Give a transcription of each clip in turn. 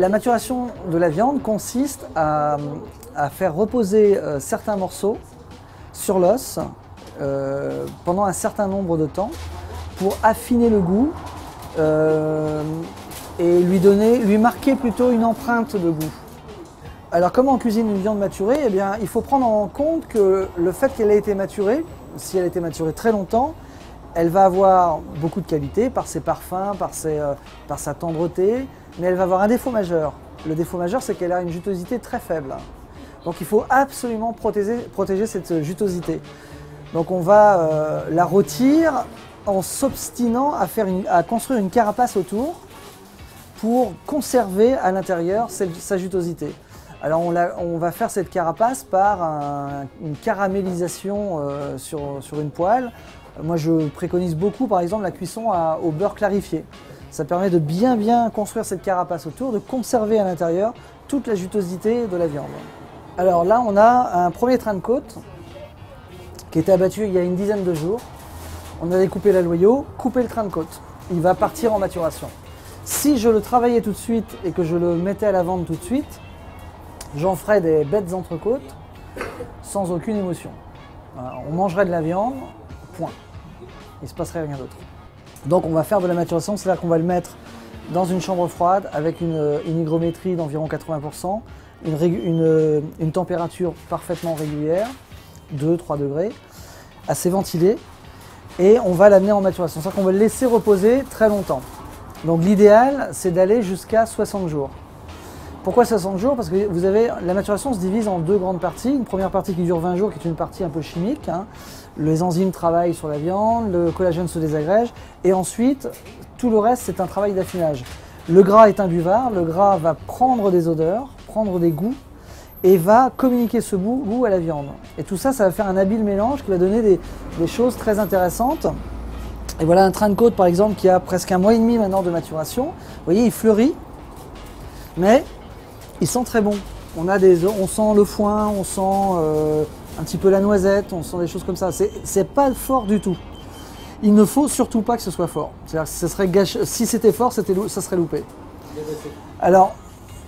La maturation de la viande consiste à faire reposer certains morceaux sur l'os pendant un certain nombre de temps pour affiner le goût et lui marquer plutôt une empreinte de goût. Alors comment on cuisine une viande maturée? Eh bien, il faut prendre en compte que le fait qu'elle ait été maturée, si elle a été maturée très longtemps, elle va avoir beaucoup de qualité par ses parfums, par sa tendreté, mais elle va avoir un défaut majeur. Le défaut majeur, c'est qu'elle a une jutosité très faible. Donc il faut absolument protéger cette jutosité. Donc on va la rôtir en s'obstinant à construire une carapace autour pour conserver à l'intérieur sa jutosité. Alors on va faire cette carapace par une caramélisation sur une poêle. Moi je préconise beaucoup par exemple la cuisson au beurre clarifié. Ça permet de bien construire cette carapace autour, de conserver à l'intérieur toute la jutosité de la viande. Alors là on a un premier train de côte qui a été abattu il y a une dizaine de jours. On a découpé la loyau, coupé le train de côte. Il va partir en maturation. Si je le travaillais tout de suite et que je le mettais à la vente tout de suite, j'en ferais des bêtes entrecôtes sans aucune émotion. Voilà, on mangerait de la viande, point. Il ne se passerait rien d'autre. Donc on va faire de la maturation, c'est-à-dire qu'on va le mettre dans une chambre froide avec une hygrométrie d'environ 80%, une température parfaitement régulière, 2-3 degrés, assez ventilée, et on va l'amener en maturation. C'est-à-dire qu'on va le laisser reposer très longtemps. Donc l'idéal, c'est d'aller jusqu'à 60 jours. Pourquoi 60 jours? Parce que la maturation se divise en deux grandes parties. Une première partie qui dure 20 jours, qui est une partie un peu chimique. Les enzymes travaillent sur la viande, le collagène se désagrège. Et ensuite, tout le reste, c'est un travail d'affinage. Le gras est imbuvard, le gras va prendre des odeurs, prendre des goûts, et va communiquer ce goût à la viande. Et tout ça, ça va faire un habile mélange qui va donner des choses très intéressantes. Et voilà un train de côte par exemple qui a presque 1 mois et demi maintenant de maturation. Vous voyez, il fleurit, mais il sent très bon. On sent le foin, on sent un petit peu la noisette, on sent des choses comme ça. C'est pas fort du tout. Il ne faut surtout pas que ce soit fort. C'est-à-dire que si c'était fort, ça serait loupé. Alors,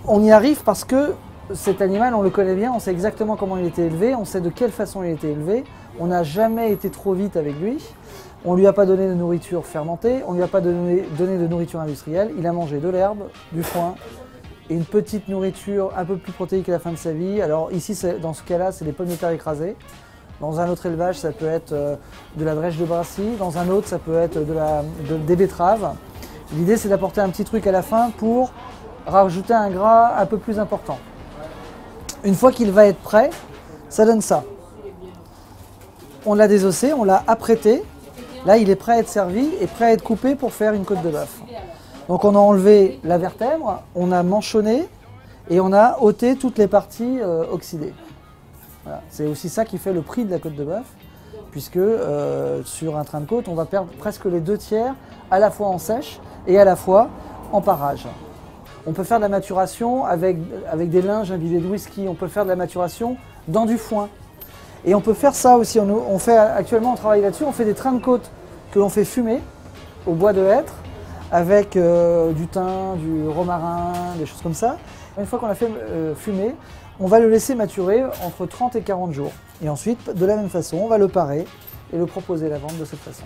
on y arrive parce que cet animal, on le connaît bien, on sait exactement comment il a été élevé, on sait de quelle façon il a été élevé. On n'a jamais été trop vite avec lui. On ne lui a pas donné de nourriture fermentée, on ne lui a pas donné de nourriture industrielle. Il a mangé de l'herbe, du foin et une petite nourriture un peu plus protéique à la fin de sa vie. Alors ici, dans ce cas-là, c'est des pommes de terre écrasées. Dans un autre élevage, ça peut être de la drèche de Brassy. Dans un autre, ça peut être des betteraves. L'idée, c'est d'apporter un petit truc à la fin pour rajouter un gras un peu plus important. Une fois qu'il va être prêt, ça donne ça. On l'a désossé, on l'a apprêté. Là, il est prêt à être servi et prêt à être coupé pour faire une côte de bœuf. Donc on a enlevé la vertèbre, on a manchonné et on a ôté toutes les parties oxydées. Voilà. C'est aussi ça qui fait le prix de la côte de bœuf, puisque sur un train de côte, on va perdre presque les 2/3 à la fois en sèche et à la fois en parage. On peut faire de la maturation avec des linges imbibés de whisky, on peut faire de la maturation dans du foin. Et on peut faire ça aussi, actuellement on travaille là-dessus, on fait des trains de côte que l'on fait fumer au bois de hêtre avec du thym, du romarin, des choses comme ça. Une fois qu'on l'a fait fumer, on va le laisser maturer entre 30 et 40 jours. Et ensuite, de la même façon, on va le parer et le proposer à la vente de cette façon.